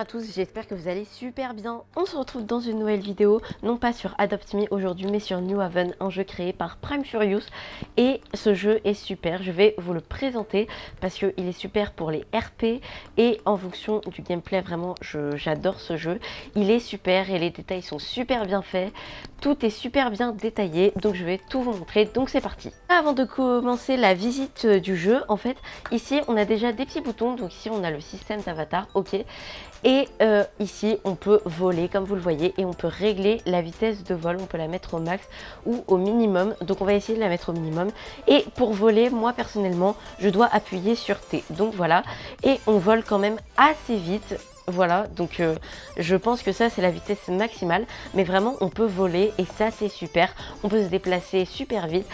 à tous, j'espère que vous allez super bien. On se retrouve dans une nouvelle vidéo, non pas sur Adopt Me aujourd'hui, mais sur New Haven, un jeu créé par Prime Furious. Et ce jeu est super, je vais vous le présenter parce qu'il est super pour les RP et en fonction du gameplay, vraiment, j'adore ce jeu. Il est super et les détails sont super bien faits. Tout est super bien détaillé, donc je vais tout vous montrer, donc c'est parti. Avant de commencer la visite du jeu, en fait, ici on a déjà des petits boutons, donc ici on a le système d'avatar, ok. Et ici on peut voler comme vous le voyez et on peut régler la vitesse de vol, on peut la mettre au max ou au minimum, donc on va essayer de la mettre au minimum. Et pour voler, moi personnellement, je dois appuyer sur T, donc voilà, et on vole quand même assez vite. Voilà, donc je pense que ça c'est la vitesse maximale, mais vraiment on peut voler et ça c'est super, on peut se déplacer super vite.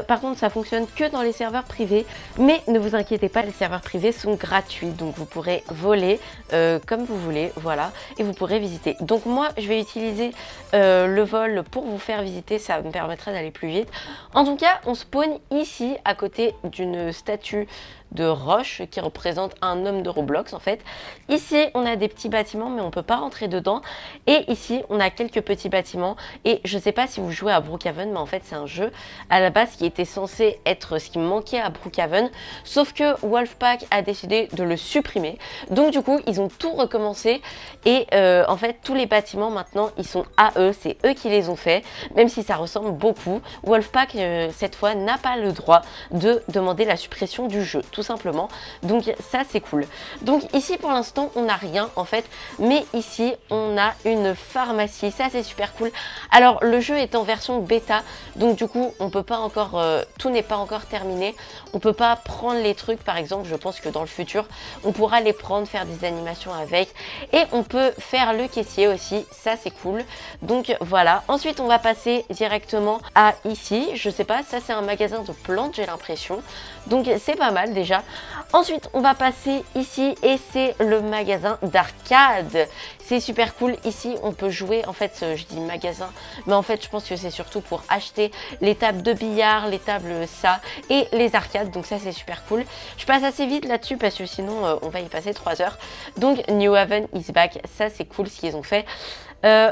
Par contre ça fonctionne que dans les serveurs privés, mais ne vous inquiétez pas, les serveurs privés sont gratuits, donc vous pourrez voler comme vous voulez, voilà, et vous pourrez visiter. Donc moi je vais utiliser le vol pour vous faire visiter, ça me permettra d'aller plus vite. En tout cas on spawn ici à côté d'une statue de roche qui représente un homme de Roblox en fait. Ici on a des petits bâtiments mais on peut pas rentrer dedans, et ici on a quelques petits bâtiments, et je sais pas si vous jouez à Brookhaven, mais en fait c'est un jeu à la base qui était censé être ce qui manquait à Brookhaven, sauf que Wolfpack a décidé de le supprimer, donc du coup ils ont tout recommencé, et en fait tous les bâtiments maintenant ils sont à eux, c'est eux qui les ont fait, même si ça ressemble beaucoup. Wolfpack cette fois n'a pas le droit de demander la suppression du jeu, tout simplement, donc ça c'est cool. Donc ici pour l'instant on n'a rien en fait, mais ici on a une pharmacie, ça c'est super cool. Alors le jeu est en version bêta, donc du coup on peut pas encore, tout n'est pas encore terminé, on peut pas prendre les trucs, par exemple je pense que dans le futur on pourra les prendre, faire des animations avec, et on peut faire le caissier aussi, ça c'est cool. Donc voilà, ensuite on va passer directement à ici, je sais pas, ça c'est un magasin de plantes j'ai l'impression, donc c'est pas mal déjà. Ensuite on va passer ici et c'est le magasin d'arcade, c'est super cool. Ici on peut jouer, en fait je dis magasin mais en fait je pense que c'est surtout pour acheter les tables de billard, les tables ça et les arcades, donc ça c'est super cool. Je passe assez vite là-dessus parce que sinon on va y passer 3 heures. Donc New Haven is back, ça c'est cool ce qu'ils ont fait.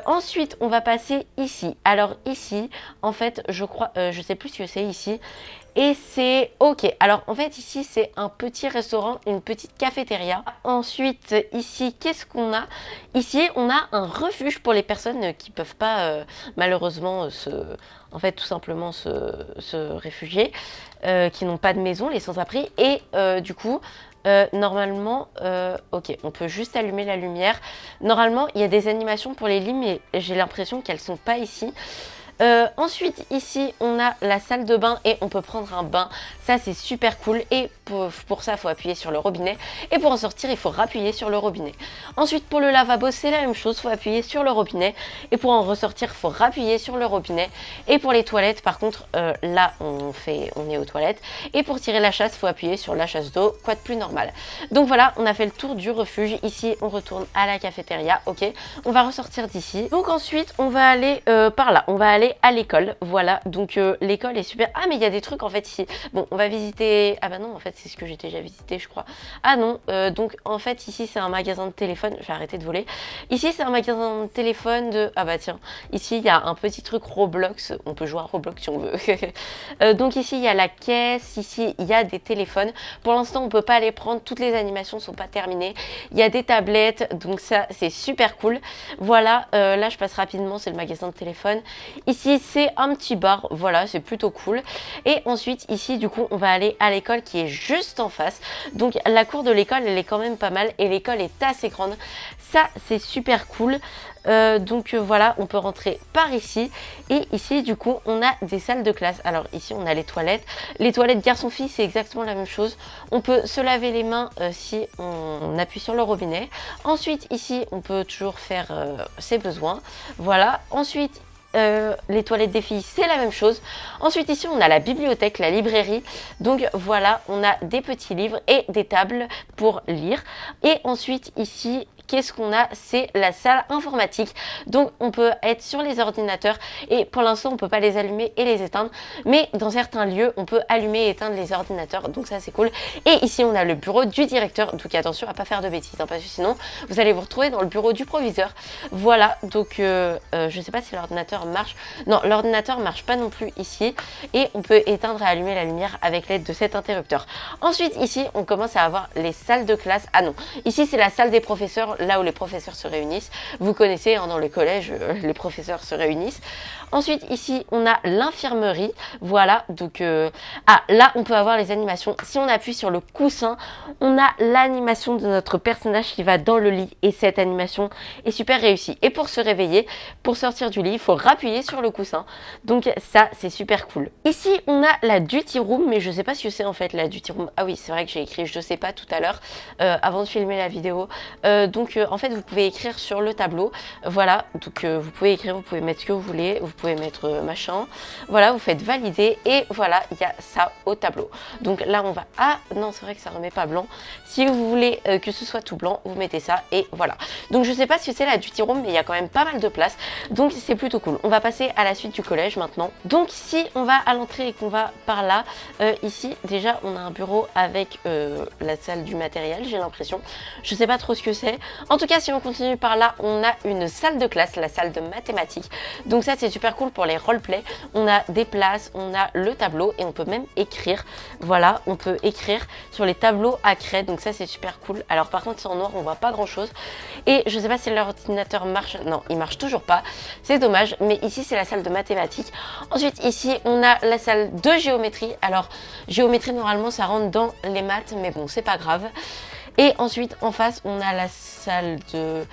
Ensuite on va passer ici. Alors ici en fait je crois, je sais plus ce que c'est ici, et c'est ok. Alors en fait ici c'est un petit restaurant, une petite cafétéria. Ensuite ici qu'est-ce qu'on a? Ici on a un refuge pour les personnes qui peuvent pas malheureusement en fait tout simplement se réfugier, qui n'ont pas de maison, les sans-abri, et du coup normalement, ok, on peut juste allumer la lumière. Normalement, il y a des animations pour les lits, mais j'ai l'impression qu'elles sont pas ici. Ensuite, ici, on a la salle de bain et on peut prendre un bain. Ça, c'est super cool. Et pour ça, il faut appuyer sur le robinet. Et pour en sortir, il faut rappuyer sur le robinet. Ensuite, pour le lavabo, c'est la même chose. Il faut appuyer sur le robinet. Et pour en ressortir, il faut rappuyer sur le robinet. Et pour les toilettes, par contre, là, on est aux toilettes. Et pour tirer la chasse, il faut appuyer sur la chasse d'eau. Quoi de plus normal? Donc voilà, on a fait le tour du refuge. Ici, on retourne à la cafétéria. Ok, on va ressortir d'ici. Donc ensuite, on va aller par là. On va aller à l'école, voilà, donc l'école est super. Ah mais il y a des trucs en fait ici. Bon, on va visiter, ah bah non en fait c'est ce que j'ai déjà visité je crois. Ah non, donc en fait ici c'est un magasin de téléphone, je vais arrêter de voler. Ici c'est un magasin de téléphone de, ah bah tiens, ici il y a un petit truc Roblox, on peut jouer à Roblox si on veut. Donc ici il y a la caisse, ici il y a des téléphones. Pour l'instant on peut pas les prendre, toutes les animations sont pas terminées. Il y a des tablettes, donc ça c'est super cool. Voilà, là je passe rapidement, c'est le magasin de téléphone. Ici c'est un petit bar, voilà, c'est plutôt cool. Et ensuite ici du coup on va aller à l'école qui est juste en face. Donc la cour de l'école elle est quand même pas mal et l'école est assez grande. Ça c'est super cool. Donc voilà, on peut rentrer par ici, et ici du coup on a des salles de classe. Alors ici on a les toilettes garçon-fille, c'est exactement la même chose. On peut se laver les mains si on appuie sur le robinet. Ensuite ici on peut toujours faire ses besoins, voilà. Ensuite les toilettes des filles c'est la même chose. Ensuite ici on a la bibliothèque, la librairie, donc voilà, on a des petits livres et des tables pour lire. Et ensuite ici qu'est-ce qu'on a? C'est la salle informatique. Donc on peut être sur les ordinateurs et pour l'instant on peut pas les allumer et les éteindre, mais dans certains lieux on peut allumer et éteindre les ordinateurs, donc ça c'est cool. Et ici on a le bureau du directeur, donc attention à pas faire de bêtises, hein, parce que sinon vous allez vous retrouver dans le bureau du proviseur. Voilà, donc je sais pas si l'ordinateur marche. Non, l'ordinateur marche pas non plus ici, et on peut éteindre et allumer la lumière avec l'aide de cet interrupteur. Ensuite ici on commence à avoir les salles de classe. Ah non, ici c'est la salle des professeurs, là où les professeurs se réunissent. Vous connaissez, hein, dans les collèges les professeurs se réunissent. Ensuite ici on a l'infirmerie, voilà, donc là on peut avoir les animations. Si on appuie sur le coussin, on a l'animation de notre personnage qui va dans le lit, et cette animation est super réussie. Et pour se réveiller, pour sortir du lit, il faut rappuyer sur le coussin, donc ça c'est super cool. Ici on a la duty room, mais je sais pas ce que c'est en fait la duty room. Ah oui, c'est vrai que j'ai écrit je sais pas tout à l'heure avant de filmer la vidéo. En fait vous pouvez écrire sur le tableau, voilà, donc vous pouvez écrire, vous pouvez mettre ce que vous voulez, vous pouvez mettre machin, voilà, vous faites valider et voilà, il y a ça au tableau. Donc là on va, ah non c'est vrai que ça remet pas blanc, si vous voulez que ce soit tout blanc, vous mettez ça et voilà. Donc je sais pas si c'est la duty room, mais il y a quand même pas mal de place, donc c'est plutôt cool. On va passer à la suite du collège maintenant. Donc si on va à l'entrée et qu'on va par là, ici déjà on a un bureau avec la salle du matériel, j'ai l'impression, je sais pas trop ce que c'est. En tout cas si on continue par là, on a une salle de classe, la salle de mathématiques, donc ça c'est super cool pour les roleplay. On a des places, on a le tableau et on peut même écrire, voilà, on peut écrire sur les tableaux à craie, donc ça c'est super cool. Alors par contre c'est en noir, on voit pas grand chose et je sais pas si l'ordinateur marche, non il marche toujours pas, c'est dommage, mais ici c'est la salle de mathématiques. Ensuite ici on a la salle de géométrie. Alors géométrie normalement ça rentre dans les maths, mais bon c'est pas grave. Et ensuite en face on a la salle de...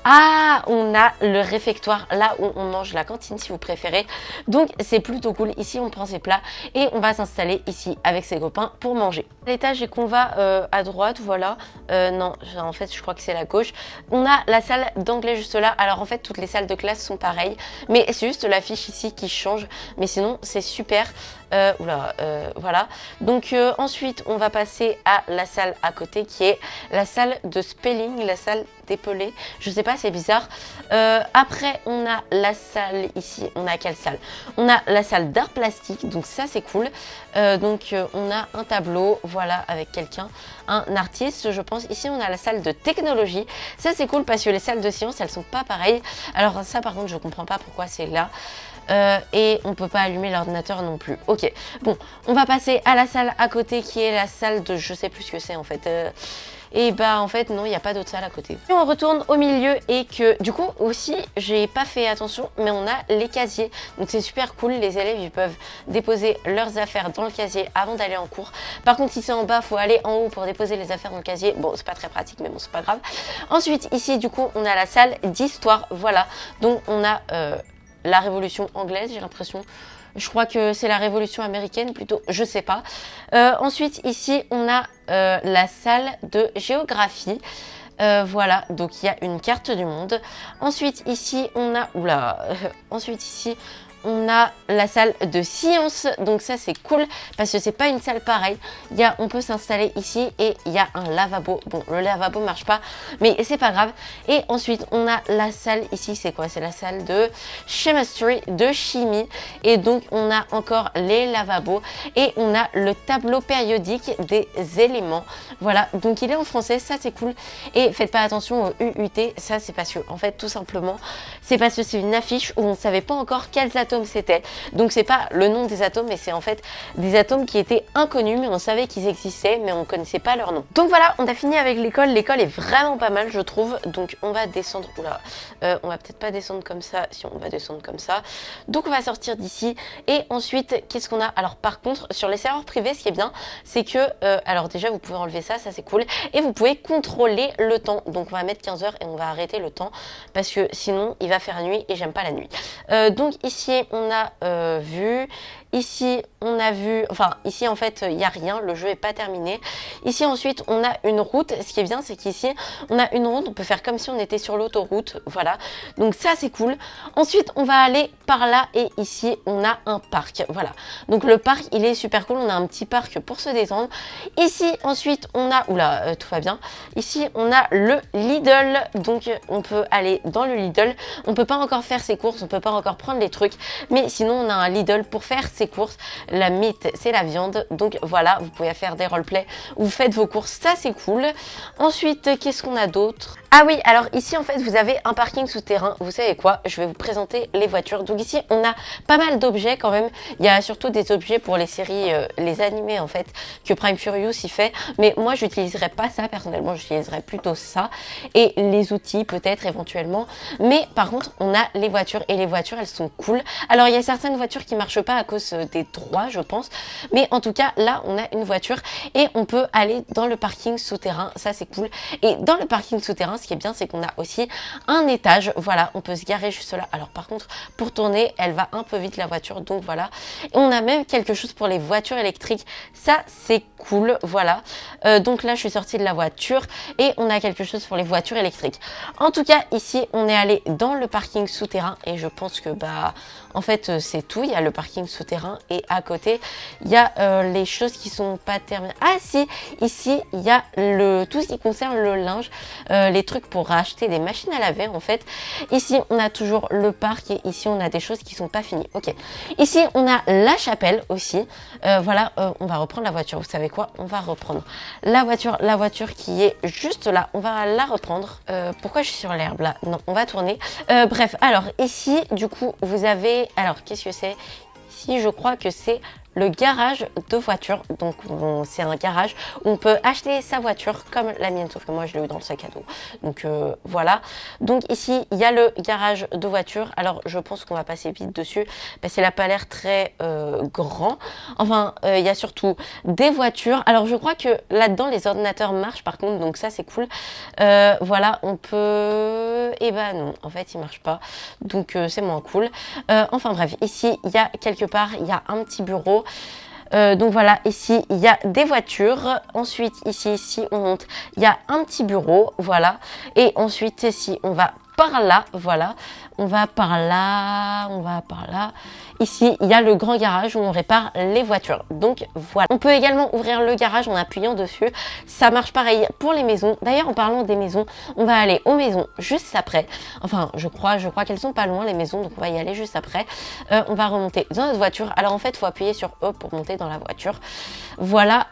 Ah, on a le réfectoire, là où on mange, la cantine si vous préférez. Donc c'est plutôt cool, ici on prend ses plats et on va s'installer ici avec ses copains pour manger. L'étage et qu'on va à droite, voilà, non en fait je crois que c'est la gauche. On a la salle d'anglais juste là. Alors en fait toutes les salles de classe sont pareilles, mais c'est juste l'affiche ici qui change, mais sinon c'est super. Voilà, donc ensuite on va passer à la salle à côté qui est la salle de spelling, la salle d'épelé, je sais pas, c'est bizarre. Après on a la salle ici, on a quelle salle? On a la salle d'art plastique, donc ça c'est cool. On a un tableau, voilà, avec quelqu'un, un artiste je pense. Ici on a la salle de technologie, ça c'est cool parce que les salles de sciences elles sont pas pareilles. Alors ça par contre je comprends pas pourquoi c'est là. Et on peut pas allumer l'ordinateur non plus. Ok, bon, on va passer à la salle à côté qui est la salle de... je sais plus ce que c'est en fait. Et bah en fait non, il n'y a pas d'autre salle à côté. Et on retourne au milieu et que du coup aussi j'ai pas fait attention, mais on a les casiers, donc c'est super cool. Les élèves ils peuvent déposer leurs affaires dans le casier avant d'aller en cours. Par contre si c'est en bas, faut aller en haut pour déposer les affaires dans le casier. Bon c'est pas très pratique, mais bon c'est pas grave. Ensuite ici du coup on a la salle d'histoire, voilà, donc on a la révolution anglaise, j'ai l'impression. Je crois que c'est la révolution américaine plutôt, je sais pas. Ensuite ici on a la salle de géographie. Voilà, donc il y a une carte du monde. Ensuite ici on a... ensuite ici on a la salle de sciences, donc ça c'est cool parce que c'est pas une salle pareille. On peut s'installer ici et il y a un lavabo. Bon, le lavabo marche pas, mais c'est pas grave. Et ensuite on a la salle ici, c'est quoi? C'est la salle de chemistry, de chimie. Et donc on a encore les lavabos et on a le tableau périodique des éléments. Voilà, donc il est en français, ça c'est cool. Et faites pas attention au UUT, ça c'est parce que en fait tout simplement c'est parce que c'est une affiche où on savait pas encore quels atomes c'était. Donc c'est pas le nom des atomes, mais c'est en fait des atomes qui étaient inconnus, mais on savait qu'ils existaient, mais on connaissait pas leur nom. Donc voilà, on a fini avec l'école. L'école est vraiment pas mal, je trouve. Donc on va descendre. On va peut-être pas descendre comme ça. Si on va descendre comme ça. Donc on va sortir d'ici. Et ensuite, qu'est-ce qu'on a? Alors par contre, sur les serveurs privés, ce qui est bien, c'est que alors déjà vous pouvez enlever ça, ça c'est cool. Et vous pouvez contrôler le temps. Donc on va mettre 15 heures et on va arrêter le temps parce que sinon il va faire nuit et j'aime pas la nuit. Donc ici on a vu, ici on a vu, enfin ici en fait il n'y a rien, le jeu est pas terminé. Ici ensuite on a une route, ce qui est bien c'est qu'ici on a une route, on peut faire comme si on était sur l'autoroute, voilà, donc ça c'est cool. Ensuite on va aller par là et ici on a un parc. Voilà, donc le parc il est super cool, on a un petit parc pour se détendre. Ici ensuite on a, oula tout va bien, ici on a le Lidl, donc on peut aller dans le Lidl. On peut pas encore faire ses courses, on peut pas encore prendre les trucs, mais sinon on a un Lidl pour faire ses courses. La meat c'est la viande, donc voilà, vous pouvez faire des roleplay où vous faites vos courses, ça c'est cool. Ensuite qu'est-ce qu'on a d'autre? Ah oui, alors ici en fait vous avez un parking souterrain. Vous savez quoi, je vais vous présenter les voitures. Donc ici on a pas mal d'objets quand même. Il y a surtout des objets pour les séries, les animés en fait, que Prime Furious y fait. Mais moi j'utiliserais pas ça personnellement, j'utiliserais plutôt ça. Et les outils peut-être éventuellement. Mais par contre on a les voitures et les voitures elles sont cool. Alors il y a certaines voitures qui marchent pas à cause des droits je pense. Mais en tout cas là on a une voiture et on peut aller dans le parking souterrain. Ça c'est cool. Et dans le parking souterrain, ce qui est bien, c'est qu'on a aussi un étage. Voilà, on peut se garer juste là. Alors par contre, pour tourner, elle va un peu vite la voiture. Donc voilà. Et on a même quelque chose pour les voitures électriques. Ça, c'est cool. Voilà. Donc là, je suis sortie de la voiture et on a quelque chose pour les voitures électriques. En tout cas, ici, on est allé dans le parking souterrain et je pense que en fait, c'est tout. Il y a le parking souterrain et à côté, il y a les choses qui sont pas terminées. Ah si, ici, il y a tout ce qui concerne le linge, les trucs pour acheter des machines à laver en fait. Ici on a toujours le parc et ici on a des choses qui sont pas finies. Ok, ici on a la chapelle aussi. Voilà, on va reprendre la voiture. Vous savez quoi, on va reprendre la voiture qui est juste là, on va la reprendre. Pourquoi je suis sur l'herbe là? Non, on va tourner. Bref, alors ici du coup vous avez, alors qu'est-ce que c'est ici? Je crois que c'est le garage de voiture. Donc c'est un garage où on peut acheter sa voiture comme la mienne, sauf que moi je l'ai eu dans le sac à dos. Donc voilà. Donc ici il y a le garage de voiture. Alors je pense qu'on va passer vite dessus parce qu'il n'a pas l'air très grand. Enfin il y a surtout des voitures. Alors je crois que là-dedans les ordinateurs marchent par contre, donc ça c'est cool. Voilà, on peut, et bah non en fait il marche pas, donc c'est moins cool. Enfin bref, ici il y a quelque part il y a un petit bureau. Donc voilà, ici il y a des voitures. Ensuite ici si on monte, il y a un petit bureau, voilà. Et ensuite ici on va par là, voilà, on va par là, on va par là. Ici, il y a le grand garage où on répare les voitures. Donc voilà. On peut également ouvrir le garage en appuyant dessus. Ça marche pareil pour les maisons. D'ailleurs, en parlant des maisons, on va aller aux maisons juste après. Enfin, je crois qu'elles sont pas loin les maisons, donc on va y aller juste après. On va remonter dans notre voiture. Alors en fait, il faut appuyer sur E pour monter dans la voiture. Voilà.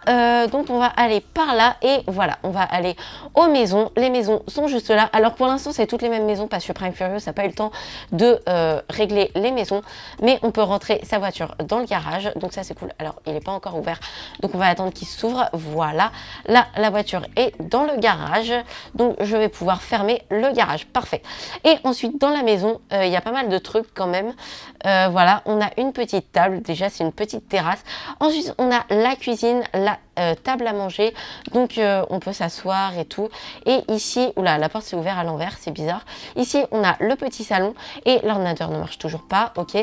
Donc on va aller par là et voilà, on va aller aux maisons. Les maisons sont juste là. Alors pour l'instant, c'est toutes les mêmes maisons parce que Prime Furious n'a pas eu le temps de régler les maisons, mais on peut rentrer sa voiture dans le garage, donc ça c'est cool. Alors il n'est pas encore ouvert, donc on va attendre qu'il s'ouvre. Voilà, là la voiture est dans le garage, donc je vais pouvoir fermer le garage. Parfait. Et ensuite dans la maison il y a pas mal de trucs quand même. Voilà, on a une petite table, déjà c'est une petite terrasse. Ensuite on a la cuisine, la table à manger, donc on peut s'asseoir et tout. Et ici, oula, la porte s'est ouverte à l'envers, c'est bizarre. Ici on a le petit salon et l'ordinateur ne marche toujours pas. Ok,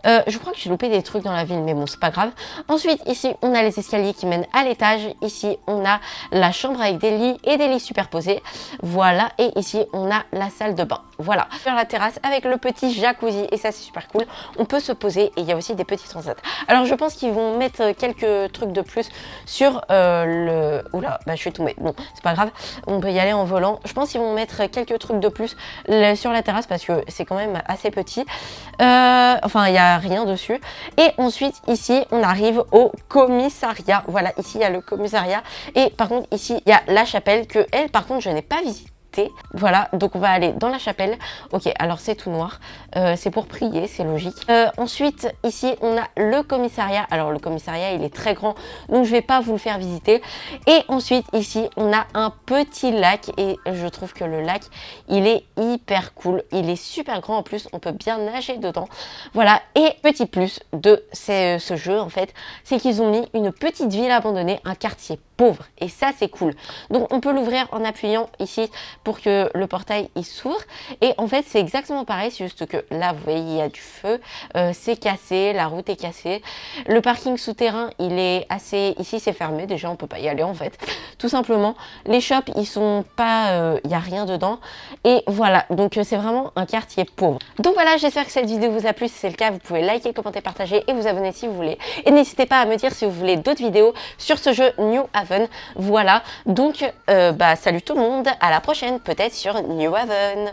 je crois que j'ai loupé des trucs dans la ville, mais bon c'est pas grave. Ensuite ici on a les escaliers qui mènent à l'étage. Ici on a la chambre avec des lits et des lits superposés, voilà. Et ici on a la salle de bain, voilà. Sur la terrasse avec le petit jacuzzi et ça c'est super cool, on peut se poser et il y a aussi des petits transats. Alors je pense qu'ils vont mettre quelques trucs de plus sur le... Oula, bah je suis tombée, bon c'est pas grave, on peut y aller en volant. Je pense qu'ils vont mettre quelques trucs de plus sur la terrasse parce que c'est quand même assez petit. Enfin il y a rien dessus. Et ensuite ici on arrive au commissariat. Voilà, ici il y a le commissariat et par contre ici il y a la chapelle que elle par contre je n'ai pas visitée. Voilà, donc on va aller dans la chapelle. Ok, alors c'est tout noir, c'est pour prier, c'est logique. Ensuite ici on a le commissariat. Alors le commissariat il est très grand, donc je vais pas vous le faire visiter. Et ensuite ici on a un petit lac et je trouve que le lac il est hyper cool, il est super grand en plus, on peut bien nager dedans. Voilà, et petit plus de ce jeu en fait, c'est qu'ils ont mis une petite ville abandonnée, un quartier pauvre et ça c'est cool. Donc on peut l'ouvrir en appuyant ici pour que le portail il s'ouvre et en fait c'est exactement pareil, c'est juste que là vous voyez il y a du feu, c'est cassé, la route est cassée, le parking souterrain il est assez, ici c'est fermé, déjà on peut pas y aller en fait, tout simplement. Les shops ils sont pas, il y a rien dedans et voilà, donc c'est vraiment un quartier pauvre. Donc voilà, j'espère que cette vidéo vous a plu. Si c'est le cas, vous pouvez liker, commenter, partager et vous abonner si vous voulez. Et n'hésitez pas à me dire si vous voulez d'autres vidéos sur ce jeu New Haven. Voilà, donc salut tout le monde, à la prochaine, peut-être sur New Haven.